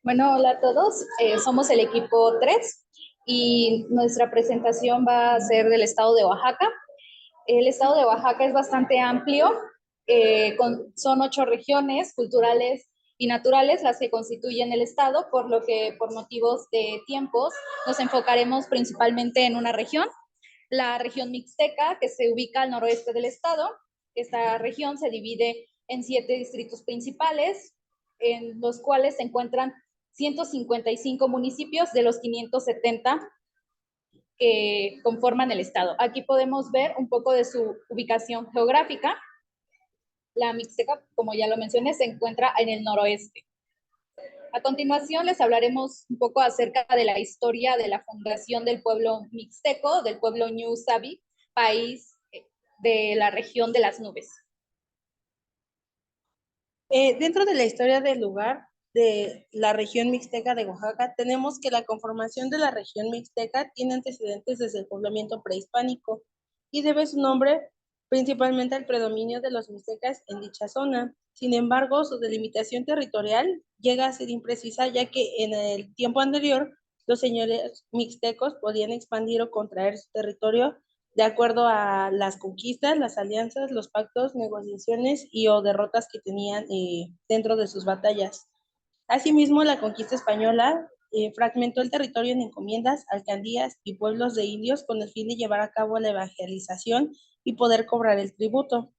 Bueno, hola a todos. Somos el equipo 3 y nuestra presentación va a ser del estado de Oaxaca. El estado de Oaxaca es bastante amplio, son 8 regiones culturales y naturales las que constituyen el estado, por lo que por motivos de tiempos nos enfocaremos principalmente en una región, la región mixteca, que se ubica al noroeste del estado. Esta región se divide en 7 distritos principales, en los cuales se encuentran 155 municipios de los 570 que conforman el estado. Aquí podemos ver un poco de su ubicación geográfica. La Mixteca, como ya lo mencioné, se encuentra en el noroeste. A continuación les hablaremos un poco acerca de la historia de la fundación del pueblo mixteco, del pueblo Ñu Sabi, país de la región de las nubes. Dentro de la historia del lugar de la región mixteca de Oaxaca, tenemos que la conformación de la región mixteca tiene antecedentes desde el poblamiento prehispánico y debe su nombre principalmente al predominio de los mixtecas en dicha zona. Sin embargo, su delimitación territorial llega a ser imprecisa, ya que en el tiempo anterior los señores mixtecos podían expandir o contraer su territorio de acuerdo a las conquistas, las alianzas, los pactos, negociaciones y o derrotas que tenían dentro de sus batallas. Asimismo, la conquista española fragmentó el territorio en encomiendas, alcaldías y pueblos de indios con el fin de llevar a cabo la evangelización y poder cobrar el tributo.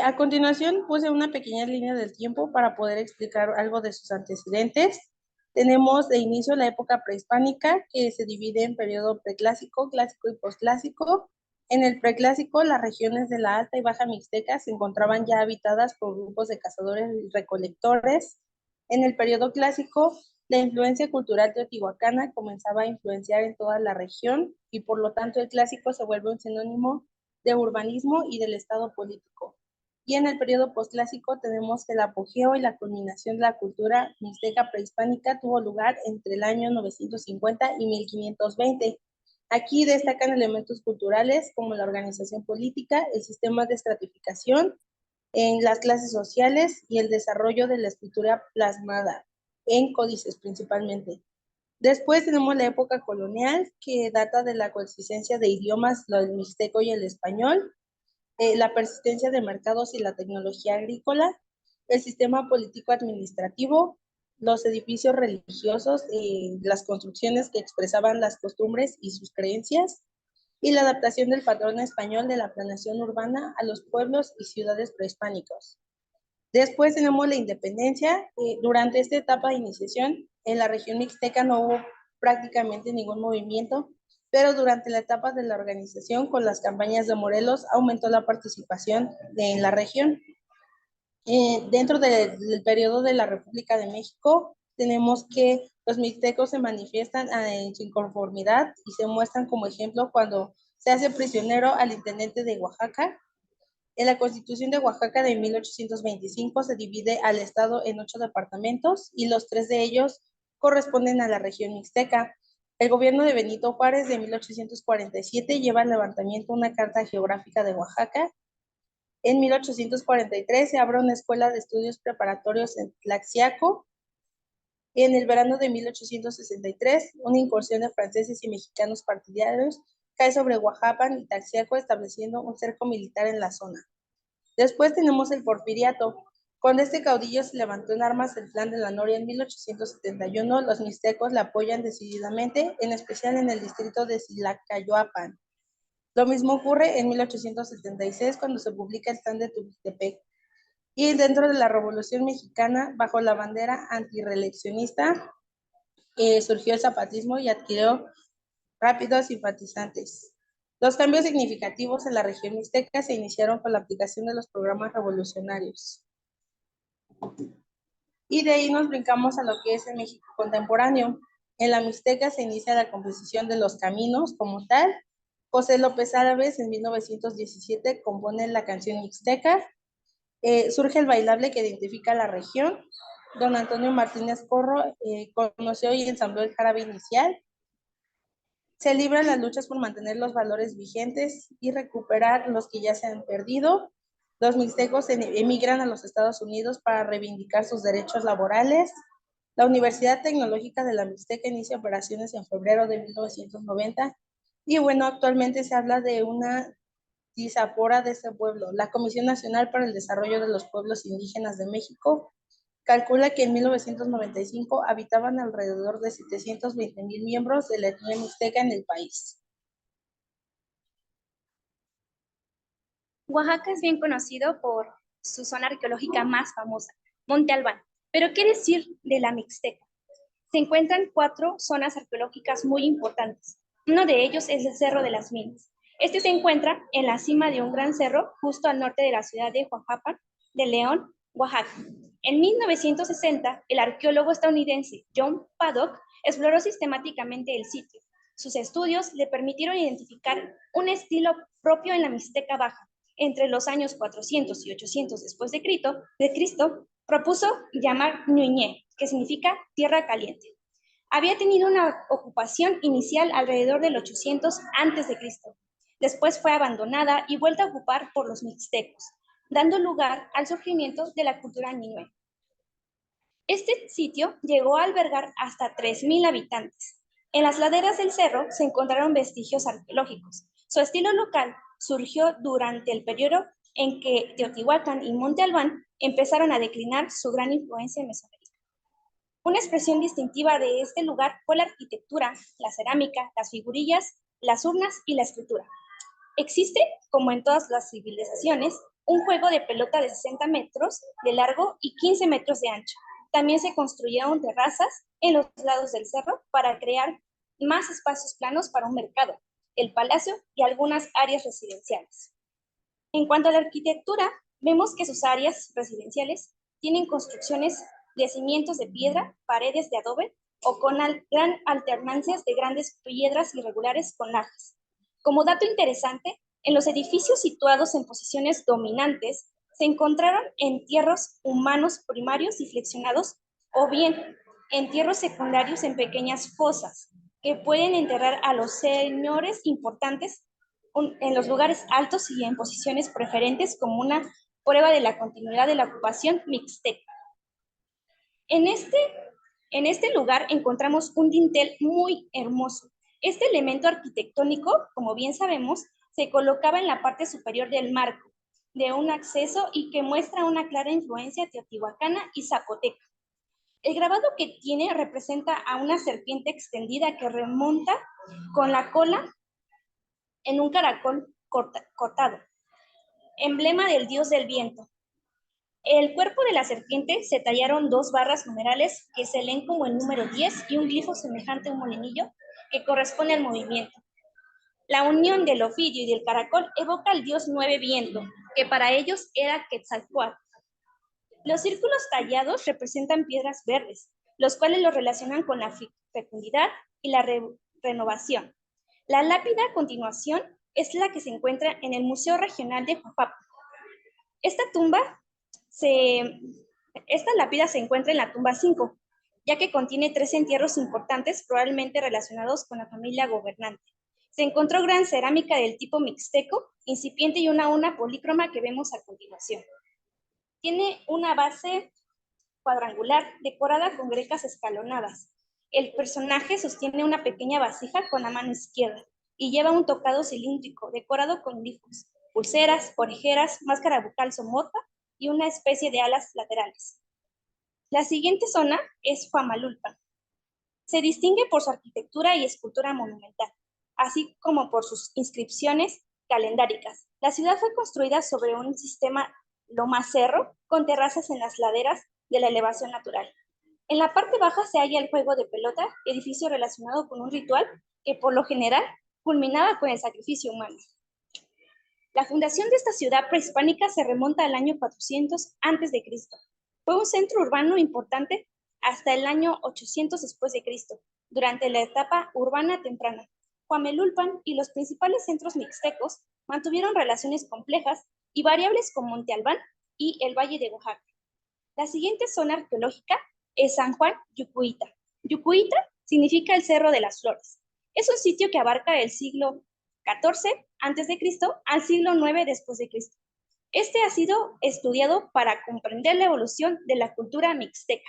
A continuación, puse una pequeña línea del tiempo para poder explicar algo de sus antecedentes. Tenemos de inicio la época prehispánica, que se divide en periodo preclásico, clásico y posclásico. En el preclásico, las regiones de la Alta y Baja Mixteca se encontraban ya habitadas por grupos de cazadores y recolectores. En el periodo clásico, la influencia cultural teotihuacana comenzaba a influenciar en toda la región y por lo tanto el clásico se vuelve un sinónimo de urbanismo y del estado político. Y en el periodo posclásico tenemos que el apogeo y la culminación de la cultura mixteca prehispánica tuvo lugar entre el año 950 y 1520. Aquí destacan elementos culturales como la organización política, el sistema de estratificación en las clases sociales y el desarrollo de la escritura plasmada en códices principalmente. Después tenemos la época colonial, que data de la coexistencia de idiomas, el mixteco y el español, la persistencia de mercados y la tecnología agrícola, el sistema político-administrativo, los edificios religiosos, las construcciones que expresaban las costumbres y sus creencias, y la adaptación del patrón español de la planeación urbana a los pueblos y ciudades prehispánicos. Después tenemos la independencia. Durante esta etapa de iniciación, en la región mixteca no hubo prácticamente ningún movimiento, pero durante la etapa de la organización con las campañas de Morelos aumentó la participación en la región. Dentro del periodo de la República de México, tenemos que los mixtecos se manifiestan en su inconformidad y se muestran como ejemplo cuando se hace prisionero al intendente de Oaxaca. En la Constitución de Oaxaca de 1825 se divide al estado en 8 departamentos y los 3 de ellos corresponden a la región mixteca. El gobierno de Benito Juárez de 1847 lleva al levantamiento una carta geográfica de Oaxaca. En 1843 se abre una escuela de estudios preparatorios en Tlaxiaco. En el verano de 1863, una incursión de franceses y mexicanos partidarios cae sobre Oaxaca y Tlaxiaco, estableciendo un cerco militar en la zona. Después tenemos el Porfiriato. Cuando este caudillo se levantó en armas el Plan de la Noria en 1871, los mixtecos la apoyan decididamente, en especial en el distrito de Silacayoapan. Lo mismo ocurre en 1876 cuando se publica el Plan de Tultepec. Y dentro de la Revolución Mexicana, bajo la bandera antireeleccionista, surgió el zapatismo y adquirió rápidos simpatizantes. Los cambios significativos en la región mixteca se iniciaron con la aplicación de los programas revolucionarios. Y de ahí nos brincamos a lo que es el México contemporáneo. En la mixteca se inicia la composición de los caminos como tal. José López Árabes en 1917 compone la canción mixteca. Surge el bailable que identifica la región. Don Antonio Martínez Porro conoció y ensambló el jarabe inicial. Se libran las luchas por mantener los valores vigentes y recuperar los que ya se han perdido. Los mixtecos emigran a los Estados Unidos para reivindicar sus derechos laborales. La Universidad Tecnológica de la Mixteca inicia operaciones en febrero de 1990 y bueno, actualmente se habla de una diáspora de este pueblo. La Comisión Nacional para el Desarrollo de los Pueblos Indígenas de México calcula que en 1995 habitaban alrededor de 720,000 miembros de la etnia mixteca en el país. Oaxaca es bien conocido por su zona arqueológica más famosa, Monte Albán. Pero, ¿qué decir de la Mixteca? Se encuentran 4 zonas arqueológicas muy importantes. Uno de ellos es el Cerro de las Minas. Este se encuentra en la cima de un gran cerro justo al norte de la ciudad de Oaxaca, de León, Oaxaca. En 1960, el arqueólogo estadounidense John Paddock exploró sistemáticamente el sitio. Sus estudios le permitieron identificar un estilo propio en la Mixteca Baja. Entre los años 400 y 800 después de Cristo, propuso llamar Ñuñe, que significa tierra caliente. Había tenido una ocupación inicial alrededor del 800 a.C. Después fue abandonada y vuelta a ocupar por los mixtecos, dando lugar al surgimiento de la cultura ñuñe. Este sitio llegó a albergar hasta 3,000 habitantes. En las laderas del cerro se encontraron vestigios arqueológicos. Su estilo local surgió durante el periodo en que Teotihuacán y Monte Albán empezaron a declinar su gran influencia en Mesoamérica. Una expresión distintiva de este lugar fue la arquitectura, la cerámica, las figurillas, las urnas y la escritura. Existe, como en todas las civilizaciones, un juego de pelota de 60 metros de largo y 15 metros de ancho. También se construyeron terrazas en los lados del cerro para crear más espacios planos para un mercado, el palacio y algunas áreas residenciales. En cuanto a la arquitectura, vemos que sus áreas residenciales tienen construcciones de cimientos de piedra, paredes de adobe o con gran alternancias de grandes piedras irregulares con lajas. Como dato interesante, en los edificios situados en posiciones dominantes se encontraron entierros humanos primarios y flexionados o bien entierros secundarios en pequeñas fosas que pueden enterrar a los señores importantes en los lugares altos y en posiciones preferentes como una prueba de la continuidad de la ocupación mixteca. En este lugar encontramos un dintel muy hermoso. Este elemento arquitectónico, como bien sabemos, se colocaba en la parte superior del marco de un acceso y que muestra una clara influencia teotihuacana y zapoteca. El grabado que tiene representa a una serpiente extendida que remonta con la cola en un caracol cortado, emblema del dios del viento. El cuerpo de la serpiente se tallaron 2 barras numerales que se leen como el número 10 y un glifo semejante a un molinillo que corresponde al movimiento. La unión del ofidio y del caracol evoca al dios 9 viento, que para ellos era Quetzalcóatl. Los círculos tallados representan piedras verdes, los cuales los relacionan con la fecundidad y la renovación. La lápida a continuación es la que se encuentra en el Museo Regional de Jujuapa. Esta lápida se encuentra en la tumba 5, ya que contiene 3 entierros importantes probablemente relacionados con la familia gobernante. Se encontró gran cerámica del tipo mixteco, incipiente y una urna polícroma que vemos a continuación. Tiene una base cuadrangular decorada con grecas escalonadas. El personaje sostiene una pequeña vasija con la mano izquierda y lleva un tocado cilíndrico decorado con glifos, pulseras, orejeras, máscara bucal somorfa y una especie de alas laterales. La siguiente zona es Huamalulpan. Se distingue por su arquitectura y escultura monumental, así como por sus inscripciones calendáricas. La ciudad fue construida sobre un sistema loma-cerro con terrazas en las laderas de la elevación natural. En la parte baja se halla el juego de pelota, edificio relacionado con un ritual que por lo general culminaba con el sacrificio humano. La fundación de esta ciudad prehispánica se remonta al año 400 a.C. Fue un centro urbano importante hasta el año 800 después de Cristo, durante la etapa urbana temprana. Huamelulpan y los principales centros mixtecos mantuvieron relaciones complejas y variables con Monte Albán y el Valle de Oaxaca. La siguiente zona arqueológica es San Juan Yucuita. Yucuita significa el Cerro de las Flores. Es un sitio que abarca el siglo XIV a.C. al siglo IX después de Cristo. Este ha sido estudiado para comprender la evolución de la cultura mixteca.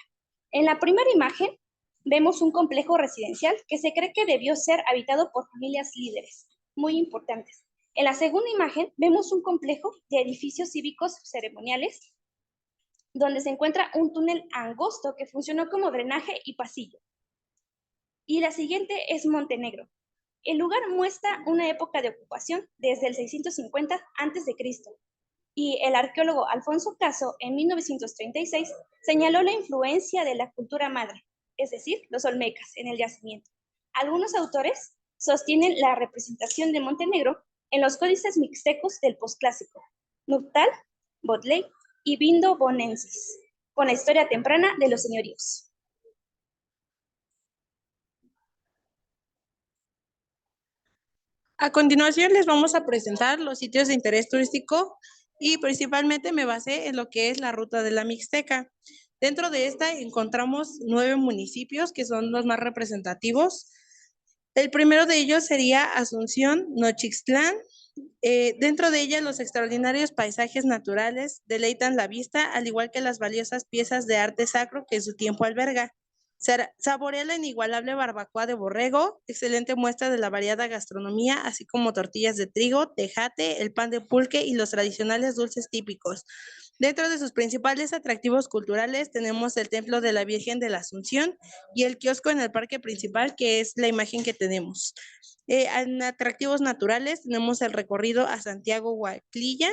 En la primera imagen vemos un complejo residencial que se cree que debió ser habitado por familias líderes, muy importantes. En la segunda imagen vemos un complejo de edificios cívicos ceremoniales donde se encuentra un túnel angosto que funcionó como drenaje y pasillo. Y la siguiente es Montenegro. El lugar muestra una época de ocupación desde el 650 a.C. Y el arqueólogo Alfonso Caso, en 1936, señaló la influencia de la cultura madre, es decir, los olmecas, en el yacimiento. Algunos autores sostienen la representación de Montenegro en los códices mixtecos del posclásico, Nuptal, Botley y Bindo Bonensis, con la historia temprana de los señoríos. A continuación les vamos a presentar los sitios de interés turístico y principalmente me basé en lo que es la ruta de la Mixteca. Dentro de esta encontramos 9 municipios que son los más representativos. El primero de ellos sería Asunción, Nochixtlán. Dentro de ella los extraordinarios paisajes naturales deleitan la vista, al igual que las valiosas piezas de arte sacro que su tiempo alberga. Saborea la inigualable barbacoa de borrego, excelente muestra de la variada gastronomía, así como tortillas de trigo, tejate, el pan de pulque y los tradicionales dulces típicos. Dentro de sus principales atractivos culturales tenemos el Templo de la Virgen de la Asunción y el kiosco en el parque principal, que es la imagen que tenemos. En atractivos naturales tenemos el recorrido a Santiago Huaclilla,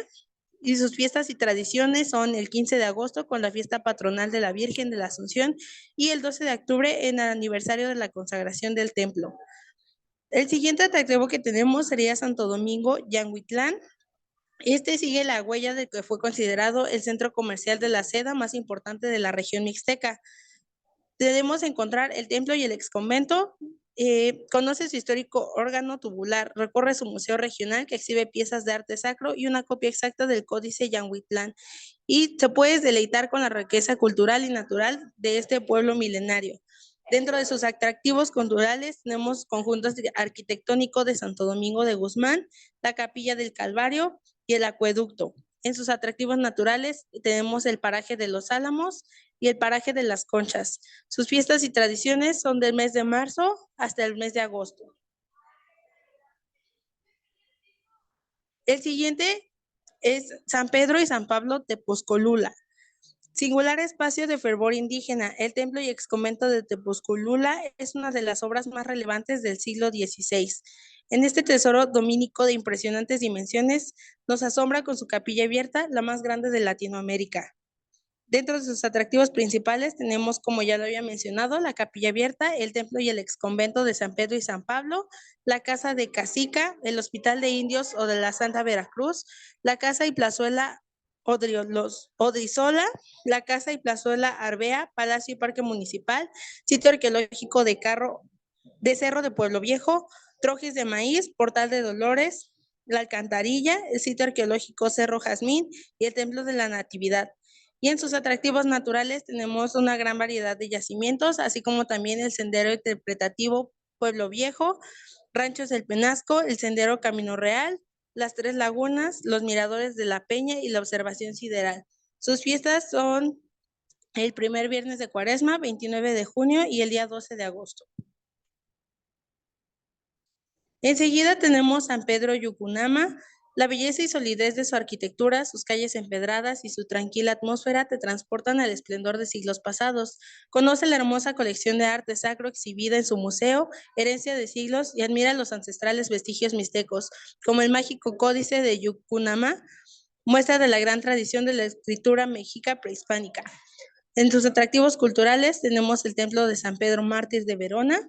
y sus fiestas y tradiciones son el 15 de agosto con la fiesta patronal de la Virgen de la Asunción y el 12 de octubre en el aniversario de la consagración del templo. El siguiente atractivo que tenemos sería Santo Domingo, Yanguitlán. Este sigue la huella de que fue considerado el centro comercial de la seda más importante de la región mixteca. Debemos encontrar el templo y el exconvento. Conoce su histórico órgano tubular, recorre su museo regional que exhibe piezas de arte sacro y una copia exacta del códice Yanguitlán. Y te puedes deleitar con la riqueza cultural y natural de este pueblo milenario. Dentro de sus atractivos culturales tenemos conjuntos arquitectónicos de Santo Domingo de Guzmán, la Capilla del Calvario y el Acueducto. En sus atractivos naturales tenemos el paraje de los Álamos y el paraje de las Conchas. Sus fiestas y tradiciones son del mes de marzo hasta el mes de agosto. El siguiente es San Pedro y San Pablo Tepozcolula. Singular espacio de fervor indígena, el templo y exconvento de Tepozcolula es una de las obras más relevantes del siglo XVI. En este tesoro dominico de impresionantes dimensiones, nos asombra con su capilla abierta, la más grande de Latinoamérica. Dentro de sus atractivos principales tenemos, como ya lo había mencionado, la capilla abierta, el templo y el exconvento de San Pedro y San Pablo, la casa de Casica, el hospital de indios o de la Santa Veracruz, la casa y plazuela Odrizola, la casa y plazuela Arbea, Palacio y Parque Municipal, sitio arqueológico de Cerro de Pueblo Viejo, Trojes de Maíz, Portal de Dolores, la Alcantarilla, el sitio arqueológico Cerro Jazmín y el Templo de la Natividad. Y en sus atractivos naturales tenemos una gran variedad de yacimientos, así como también el sendero interpretativo Pueblo Viejo, Ranchos del Penasco, el sendero Camino Real, las Tres Lagunas, los miradores de la Peña y la observación sideral. Sus fiestas son el primer viernes de Cuaresma, 29 de junio y el día 12 de agosto. Enseguida tenemos San Pedro Yucunama. La belleza y solidez de su arquitectura, sus calles empedradas y su tranquila atmósfera te transportan al esplendor de siglos pasados. Conoce la hermosa colección de arte sacro exhibida en su museo, herencia de siglos, y admira los ancestrales vestigios mixtecos, como el mágico códice de Yucunama, muestra de la gran tradición de la escritura mexica prehispánica. En sus atractivos culturales tenemos el Templo de San Pedro Mártir de Verona,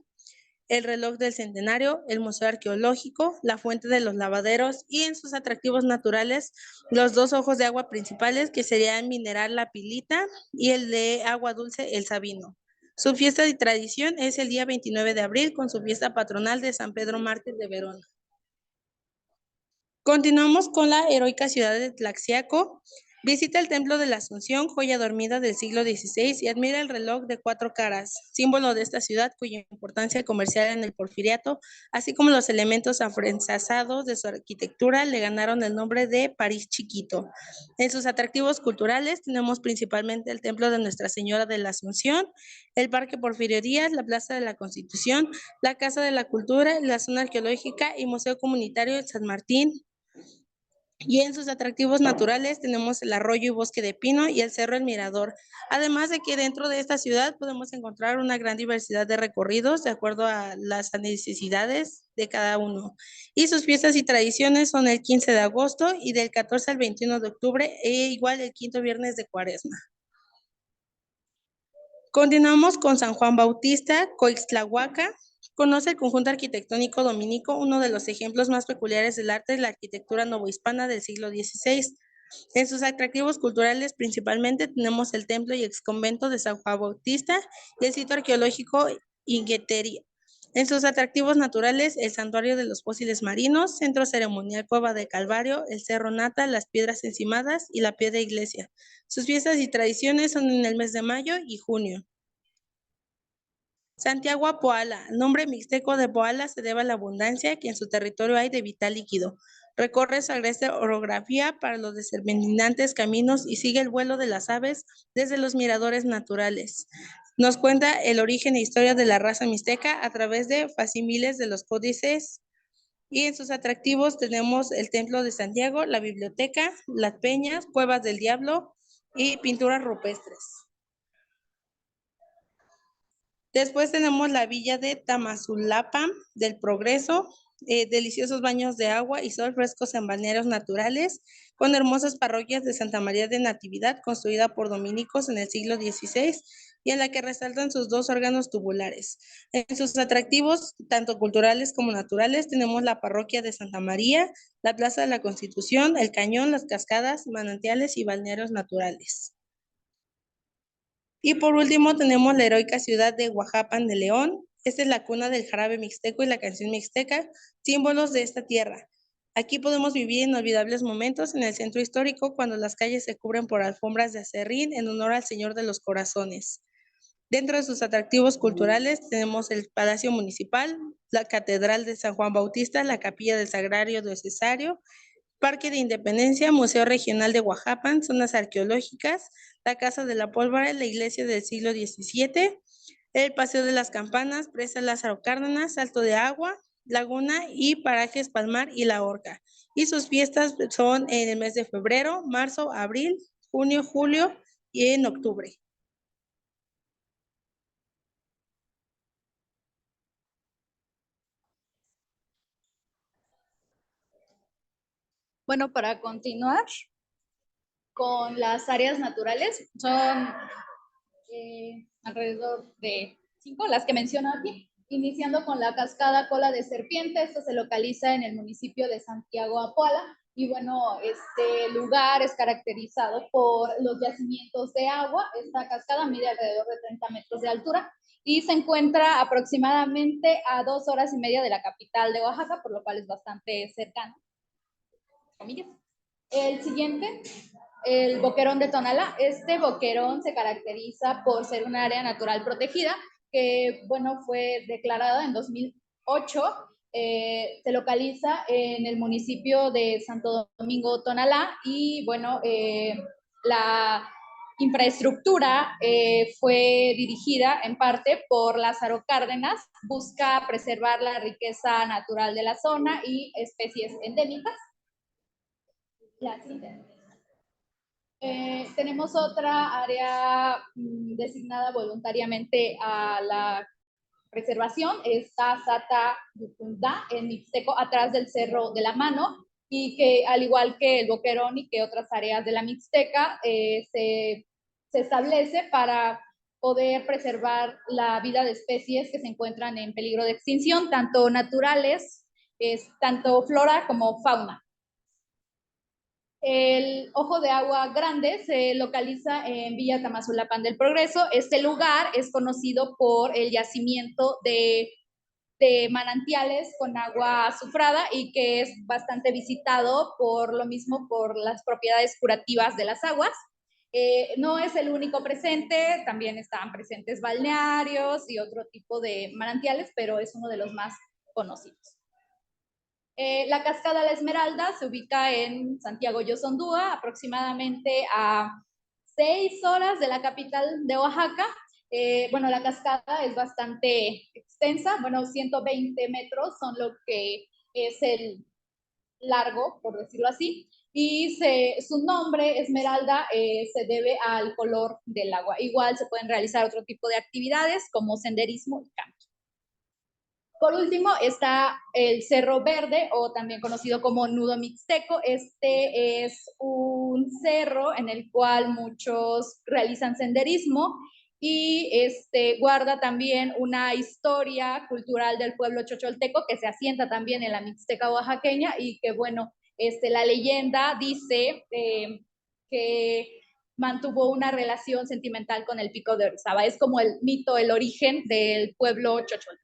el reloj del centenario, el museo arqueológico, la fuente de los lavaderos y en sus atractivos naturales, los 2 ojos de agua principales que serían Mineral La Pilita y el de agua dulce El Sabino. Su fiesta de tradición es el día 29 de abril con su fiesta patronal de San Pedro Mártir de Verona. Continuamos con la heroica ciudad de Tlaxiaco. Visita el Templo de la Asunción, joya dormida del siglo XVI, y admira el reloj de 4 caras, símbolo de esta ciudad cuya importancia comercial en el Porfiriato, así como los elementos afrancesados de su arquitectura, le ganaron el nombre de París Chiquito. En sus atractivos culturales tenemos principalmente el Templo de Nuestra Señora de la Asunción, el Parque Porfirio Díaz, la Plaza de la Constitución, la Casa de la Cultura, la zona arqueológica y Museo Comunitario de San Martín. Y en sus atractivos naturales tenemos el arroyo y bosque de pino y el cerro El Mirador. Además de que dentro de esta ciudad podemos encontrar una gran diversidad de recorridos de acuerdo a las necesidades de cada uno. Y sus fiestas y tradiciones son el 15 de agosto y del 14 al 21 de octubre, e igual el quinto viernes de Cuaresma. Continuamos con San Juan Bautista, Coixtlahuaca. Conoce el conjunto arquitectónico dominico, uno de los ejemplos más peculiares del arte de la arquitectura novohispana del siglo XVI. En sus atractivos culturales principalmente tenemos el templo y exconvento de San Juan Bautista y el sitio arqueológico Inguetería. En sus atractivos naturales, el santuario de los fósiles marinos, centro ceremonial Cueva de Calvario, el Cerro Nata, las piedras encimadas y la piedra iglesia. Sus fiestas y tradiciones son en el mes de mayo y junio. Santiago Apoala, el nombre mixteco de Poala se debe a la abundancia que en su territorio hay de vital líquido. Recorre su agreste orografía para los determinantes caminos y sigue el vuelo de las aves desde los miradores naturales. Nos cuenta el origen e historia de la raza mixteca a través de facsímiles de los códices. Y en sus atractivos tenemos el Templo de Santiago, la biblioteca, las peñas, cuevas del diablo y pinturas rupestres. Después tenemos la villa de Tamazulapam del Progreso, deliciosos baños de agua y sol frescos en balnearios naturales, con hermosas parroquias de Santa María de Natividad, construida por dominicos en el siglo XVI, y en la que resaltan sus dos órganos tubulares. En sus atractivos, tanto culturales como naturales, tenemos la parroquia de Santa María, la Plaza de la Constitución, el Cañón, las cascadas, manantiales y balnearios naturales. Y por último tenemos la heroica ciudad de Oaxapan de León. Esta es la cuna del jarabe mixteco y la canción mixteca, símbolos de esta tierra. Aquí podemos vivir inolvidables momentos en el centro histórico cuando las calles se cubren por alfombras de acerrín en honor al Señor de los Corazones. Dentro de sus atractivos culturales tenemos el Palacio Municipal, la Catedral de San Juan Bautista, la Capilla del Sagrario Diocesario, Parque de Independencia, Museo Regional de Oaxapan, zonas arqueológicas, la Casa de la Pólvora, la iglesia del siglo XVII, el Paseo de las Campanas, Presa Lázaro Cárdenas, Salto de Agua, Laguna y Parajes Palmar y La Horca. Y sus fiestas son en el mes de febrero, marzo, abril, junio, julio y en octubre. Bueno, para continuar con las áreas naturales, son alrededor de 5 las que menciono aquí, iniciando con la cascada Cola de Serpiente. Esto se localiza en el municipio de Santiago Apoala. Y bueno, este lugar es caracterizado por los yacimientos de agua. Esta cascada mide alrededor de 30 metros de altura y se encuentra aproximadamente a 2 horas y media de la capital de Oaxaca, por lo cual es bastante cercano. El siguiente, el boquerón de Tonalá. Este boquerón se caracteriza por ser un área natural protegida que, bueno, fue declarada en 2008. Se localiza en el municipio de Santo Domingo Tonalá y, bueno, la infraestructura fue dirigida en parte por Lázaro Cárdenas. Busca preservar la riqueza natural de la zona y especies endémicas. Tenemos otra área designada voluntariamente a la preservación, está Sata Yucundá, en Mixteco, atrás del Cerro de la Mano, y que al igual que el Boquerón y que otras áreas de la Mixteca, se establece para poder preservar la vida de especies que se encuentran en peligro de extinción, tanto naturales, tanto flora como fauna. El Ojo de Agua Grande se localiza en Villa Tamazulapán del Progreso. Este lugar es conocido por el yacimiento de de manantiales con agua azufrada y que es bastante visitado por lo mismo, por las propiedades curativas de las aguas. No es el único presente, también están presentes balnearios y otro tipo de manantiales, pero es uno de los más conocidos. La Cascada La Esmeralda se ubica en Santiago Yoshondúa, aproximadamente a 6 horas de la capital de Oaxaca. Bueno, la cascada es bastante extensa, bueno, 120 metros son lo que es el largo, por decirlo así, y su nombre, Esmeralda, se debe al color del agua. Igual se pueden realizar otro tipo de actividades como senderismo y campo. Por último está el Cerro Verde, o también conocido como Nudo Mixteco. Este es un cerro en el cual muchos realizan senderismo y guarda también una historia cultural del pueblo chocholteco que se asienta también en la Mixteca oaxaqueña y que, bueno, la leyenda dice que mantuvo una relación sentimental con el Pico de Orizaba. Es como el mito, el origen del pueblo chocholteco.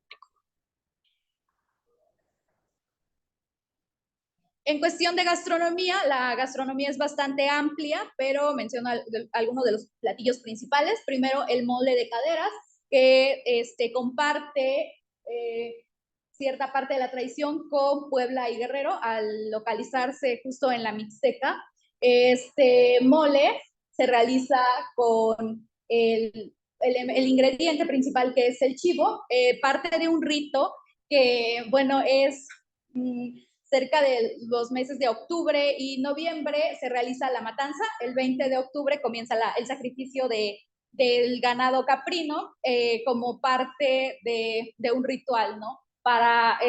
En cuestión de gastronomía, la gastronomía es bastante amplia, pero menciono algunos de los platillos principales. Primero, el mole de caderas, que comparte cierta parte de la tradición con Puebla y Guerrero, al localizarse justo en la Mixteca. Este mole se realiza con el ingrediente principal, que es el chivo, parte de un rito que, bueno, es cerca de los meses de octubre y noviembre se realiza la matanza. El 20 de octubre comienza el sacrificio del ganado caprino como parte de un ritual, ¿no? Para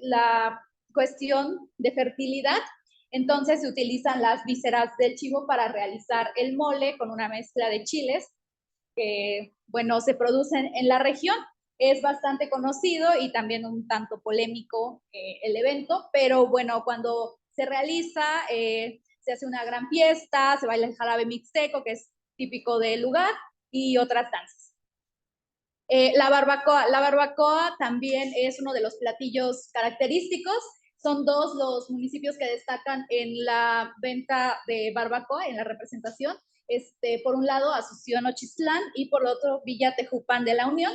la cuestión de fertilidad. Entonces se utilizan las vísceras del chivo para realizar el mole con una mezcla de chiles que, bueno, se producen en la región. Es bastante conocido y también un tanto polémico el evento, pero bueno, cuando se realiza, se hace una gran fiesta, se baila el jarabe mixteco, que es típico del lugar, y otras danzas. La barbacoa también es uno de los platillos característicos. Son dos los municipios que destacan en la venta de barbacoa, en la representación. Por un lado, Asunción Ochistlán y por otro, Villa Tejupán de la Unión.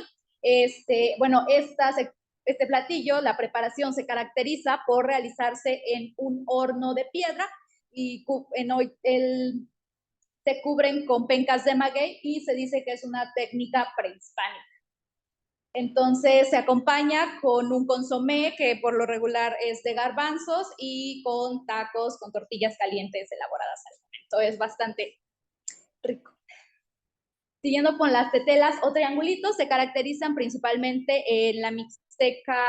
Bueno, este platillo, la preparación se caracteriza por realizarse en un horno de piedra y se cubren con pencas de maguey y se dice que es una técnica prehispánica. Entonces se acompaña con un consomé que por lo regular es de garbanzos y con tacos, con tortillas calientes elaboradas al momento. Es bastante rico. Siguiendo con las tetelas o triangulitos, se caracterizan principalmente en la Mixteca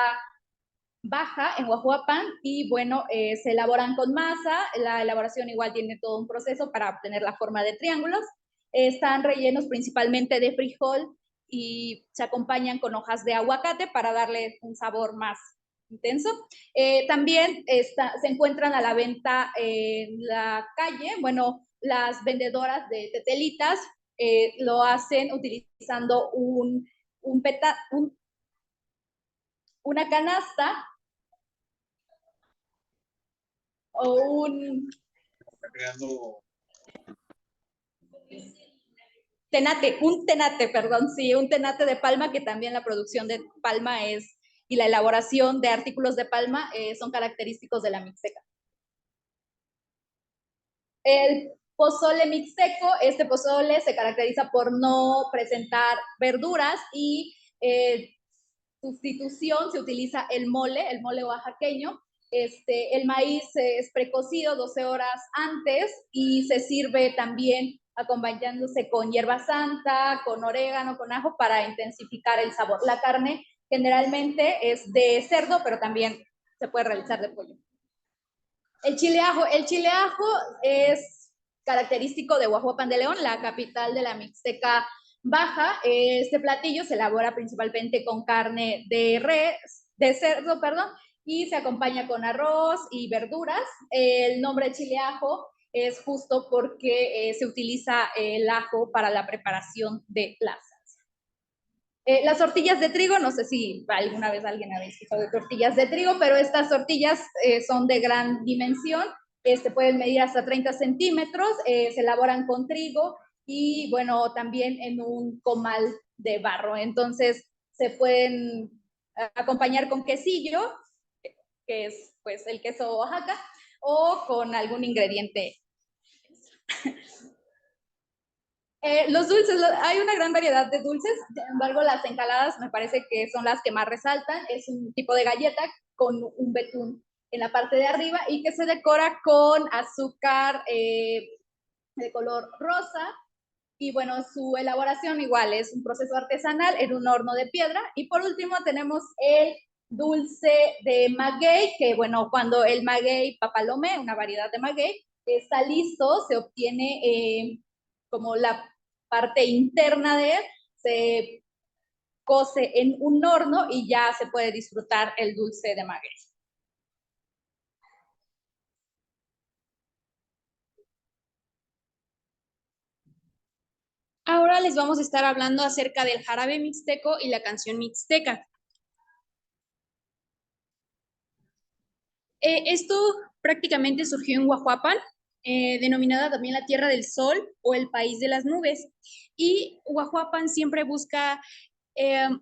Baja, en Huajuapan, y bueno, se elaboran con masa. La elaboración igual tiene todo un proceso para obtener la forma de triángulos. Están rellenos principalmente de frijol y se acompañan con hojas de aguacate para darle un sabor más intenso. También se encuentran a la venta en la calle, bueno, las vendedoras de tetelitas lo hacen utilizando una canasta o un tenate de palma, que también la producción de palma y la elaboración de artículos de palma son característicos de la Mixteca. El pozole mixteco, este pozole se caracteriza por no presentar verduras y sustitución se utiliza el mole oaxaqueño. El maíz es precocido 12 horas antes y se sirve también acompañándose con hierba santa, con orégano, con ajo para intensificar el sabor. La carne generalmente es de cerdo, pero también se puede realizar de pollo. El chile ajo es característico de Huajuapan de León, la capital de la Mixteca Baja. Este platillo se elabora principalmente con carne de cerdo, y se acompaña con arroz y verduras. El nombre chile ajo es justo porque se utiliza el ajo para la preparación de la salsa. Las tortillas de trigo, no sé si alguna vez alguien ha escuchado de tortillas de trigo, pero estas tortillas son de gran dimensión, pueden medir hasta 30 centímetros, se elaboran con trigo y bueno, también en un comal de barro. Entonces se pueden acompañar con quesillo, que es pues el queso Oaxaca, o con algún ingrediente. Los dulces, hay una gran variedad de dulces, sin embargo las encaladas me parece que son las que más resaltan. Es un tipo de galleta con un betún en la parte de arriba y que se decora con azúcar de color rosa. Y bueno, su elaboración igual es un proceso artesanal en un horno de piedra. Y por último tenemos el dulce de maguey, que bueno, cuando el maguey papalomé, una variedad de maguey, está listo, se obtiene como la parte interna de él, se cose en un horno y ya se puede disfrutar el dulce de maguey. Ahora les vamos a estar hablando acerca del jarabe mixteco y la canción mixteca. Esto prácticamente surgió en Huajuapan, denominada también la Tierra del Sol o el País de las Nubes. Y Huajuapan siempre busca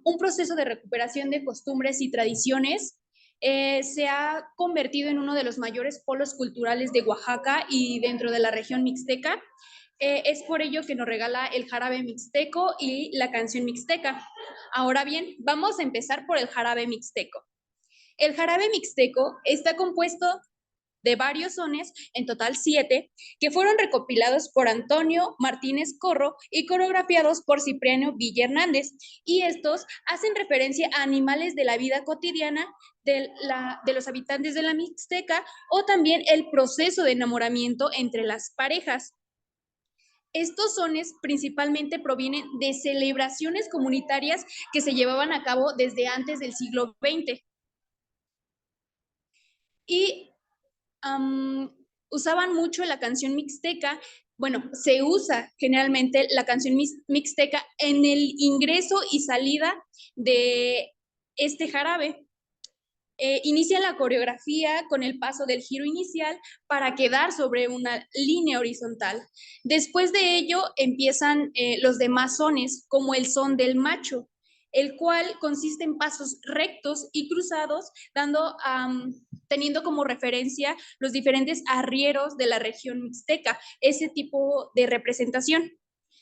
un proceso de recuperación de costumbres y tradiciones. Se ha convertido en uno de los mayores polos culturales de Oaxaca y dentro de la región mixteca. Es por ello que nos regala el jarabe mixteco y la canción mixteca. Ahora bien, vamos a empezar por el jarabe mixteco. El jarabe mixteco está compuesto de varios sones, en total 7, que fueron recopilados por Antonio Martínez Corro y coreografiados por Cipriano Villa Hernández. Y estos hacen referencia a animales de la vida cotidiana de los habitantes de la Mixteca o también el proceso de enamoramiento entre las parejas. Estos sones principalmente provienen de celebraciones comunitarias que se llevaban a cabo desde antes del siglo XX. Y usaban mucho la canción mixteca. Bueno, se usa generalmente la canción mixteca en el ingreso y salida de este jarabe. Inicia la coreografía con el paso del giro inicial para quedar sobre una línea horizontal. Después de ello empiezan los demás sones, como el son del macho, el cual consiste en pasos rectos y cruzados, teniendo como referencia los diferentes arrieros de la región mixteca, ese tipo de representación.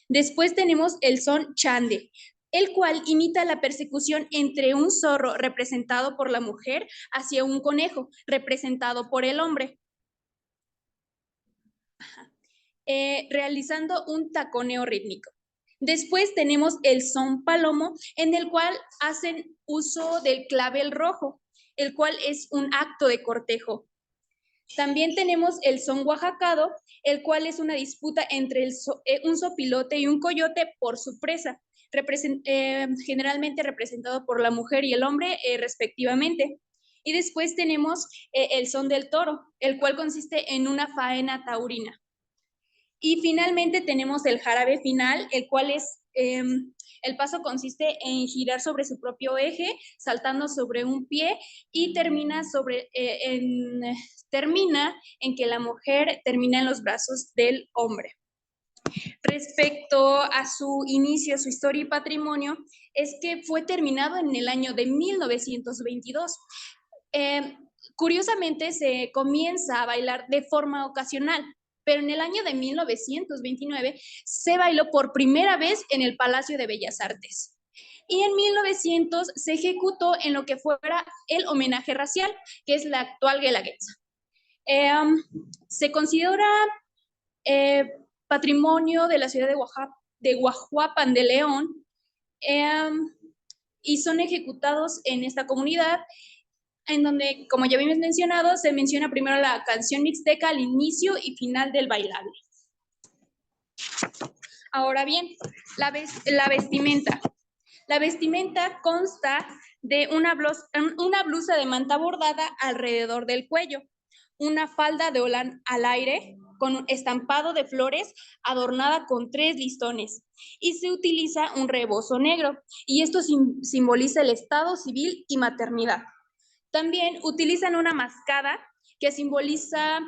Después tenemos el son chande, el cual imita la persecución entre un zorro representado por la mujer hacia un conejo representado por el hombre, realizando un taconeo rítmico. Después tenemos el son palomo, en el cual hacen uso del clavel rojo, el cual es un acto de cortejo. También tenemos el son oaxacado, el cual es una disputa entre un zopilote y un coyote por su presa, generalmente representado por la mujer y el hombre respectivamente. Y después tenemos el son del toro, el cual consiste en una faena taurina. Y finalmente tenemos el jarabe final, el cual es, el paso consiste en girar sobre su propio eje, saltando sobre un pie y termina en que la mujer termina en los brazos del hombre. Respecto a su inicio, su historia y patrimonio, es que fue terminado en el año de 1922. Curiosamente, se comienza a bailar de forma ocasional, pero en el año de 1929 se bailó por primera vez en el Palacio de Bellas Artes. Y en 1900 se ejecutó en lo que fuera el homenaje racial, que es la actual Guelaguetza. Se considera patrimonio de la ciudad de Huajuapan de León, y son ejecutados en esta comunidad, en donde, como ya habíamos mencionado, se menciona primero la canción mixteca al inicio y final del bailable. Ahora bien, la vestimenta. La vestimenta consta de una blusa de manta bordada alrededor del cuello, una falda de holán al aire, con estampado de flores adornada con 3 listones y se utiliza un rebozo negro y esto simboliza el estado civil y maternidad. También utilizan una mascada que simboliza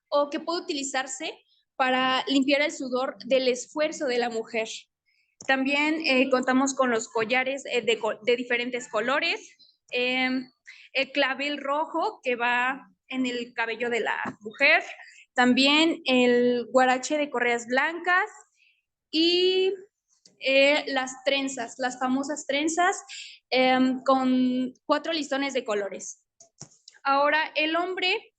o que puede utilizarse para limpiar el sudor del esfuerzo de la mujer. También contamos con los collares de diferentes colores, el clavel rojo que va en el cabello de la mujer, también el guarache de correas blancas y las trenzas, las famosas trenzas con 4 listones de colores. Ahora el hombre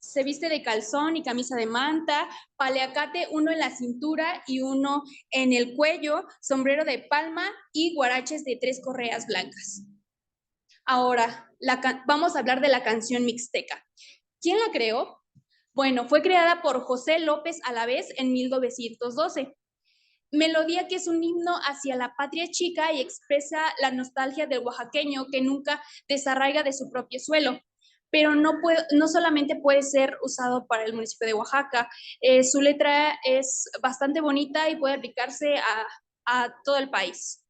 se viste de calzón y camisa de manta, paliacate, uno en la cintura y uno en el cuello, sombrero de palma y guaraches de 3 correas blancas. Ahora, vamos a hablar de la canción mixteca. ¿Quién la creó? Bueno, fue creada por José López Alavés en 1912. Melodía que es un himno hacia la patria chica y expresa la nostalgia del oaxaqueño que nunca desarraiga de su propio suelo. Pero no solamente puede ser usado para el municipio de Oaxaca, su letra es bastante bonita y puede aplicarse a todo el país.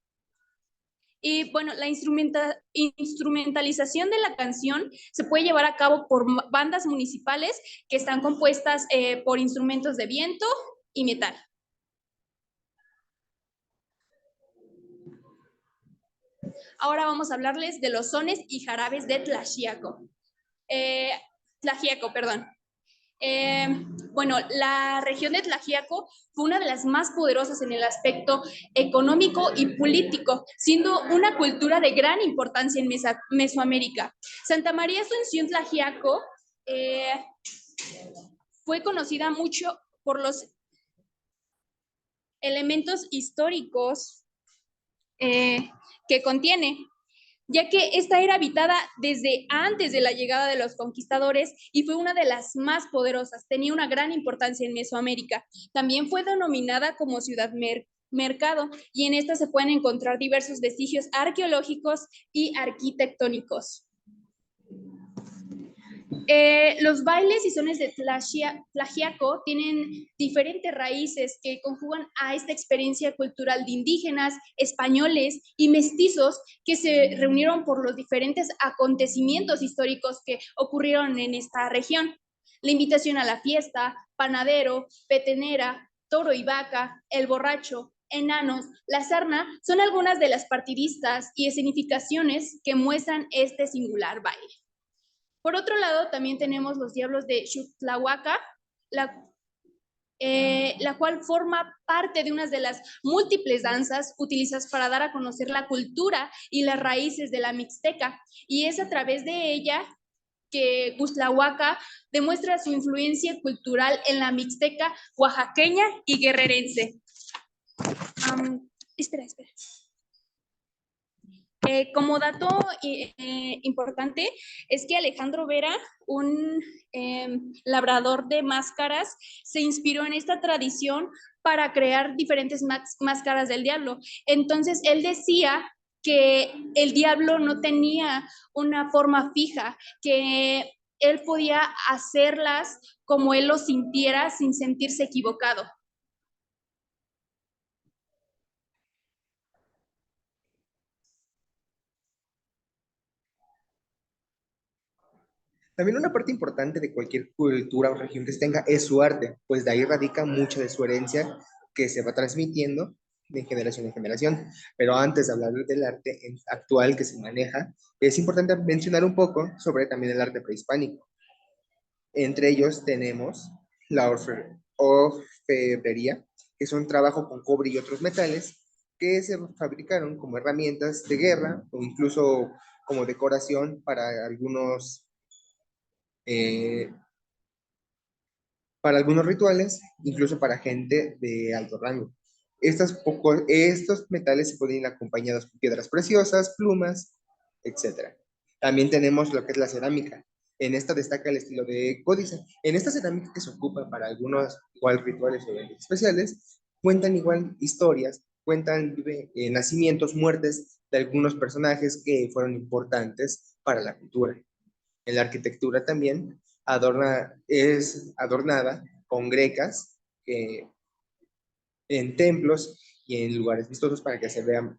Y bueno, la instrumentalización de la canción se puede llevar a cabo por bandas municipales que están compuestas por instrumentos de viento y metal. Ahora vamos a hablarles de los sones y jarabes de Tlaxiaco. Perdón. Bueno, la región de Tlaxiaco fue una de las más poderosas en el aspecto económico y político, siendo una cultura de gran importancia en Mesoamérica. Santa María Asunción Tlaxiaco fue conocida mucho por los elementos históricos que contiene, ya que esta era habitada desde antes de la llegada de los conquistadores y fue una de las más poderosas. Tenía una gran importancia en Mesoamérica. También fue denominada como ciudad mercado y en esta se pueden encontrar diversos vestigios arqueológicos y arquitectónicos. Los bailes y sones de Tlaxiaco tienen diferentes raíces que conjugan a esta experiencia cultural de indígenas, españoles y mestizos que se reunieron por los diferentes acontecimientos históricos que ocurrieron en esta región. La invitación a la fiesta, panadero, petenera, toro y vaca, el borracho, enanos, la sarna son algunas de las partidistas y escenificaciones que muestran este singular baile. Por otro lado, también tenemos los diablos de Xuhtlahuaca, la cual forma parte de una de las múltiples danzas utilizadas para dar a conocer la cultura y las raíces de la Mixteca. Y es a través de ella que Xuhtlahuaca demuestra su influencia cultural en la Mixteca oaxaqueña y guerrerense. Espera. Como dato importante es que Alejandro Vera, un labrador de máscaras, se inspiró en esta tradición para crear diferentes máscaras del diablo. Entonces, él decía que el diablo no tenía una forma fija, que él podía hacerlas como él lo sintiera sin sentirse equivocado. También una parte importante de cualquier cultura o región que tenga es su arte, pues de ahí radica mucha de su herencia que se va transmitiendo de generación en generación. Pero antes de hablar del arte actual que se maneja, es importante mencionar un poco sobre también el arte prehispánico. Entre ellos tenemos la orfebrería, que es un trabajo con cobre y otros metales que se fabricaron como herramientas de guerra o incluso como decoración para algunos rituales, incluso para gente de alto rango. Estos metales se pueden ir acompañados por piedras preciosas, plumas, etc. También tenemos lo que es la cerámica. En esta destaca el estilo de códice. En esta cerámica que se ocupa para algunos igual rituales o eventos especiales, cuentan igual historias, cuentan nacimientos, muertes de algunos personajes que fueron importantes para la cultura. En la arquitectura también es adornada con grecas en templos y en lugares vistosos para que se vea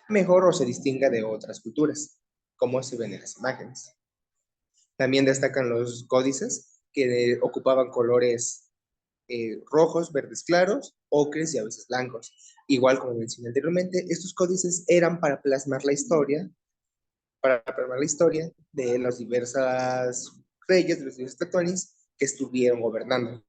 mejor o se distinga de otras culturas, como se ven en las imágenes. También destacan los códices, que ocupaban colores rojos, verdes claros, ocres y a veces blancos. Igual como mencioné anteriormente, estos códices eran para plasmar la historia de los diversos reyes, de los diversos tetonis que estuvieron gobernando.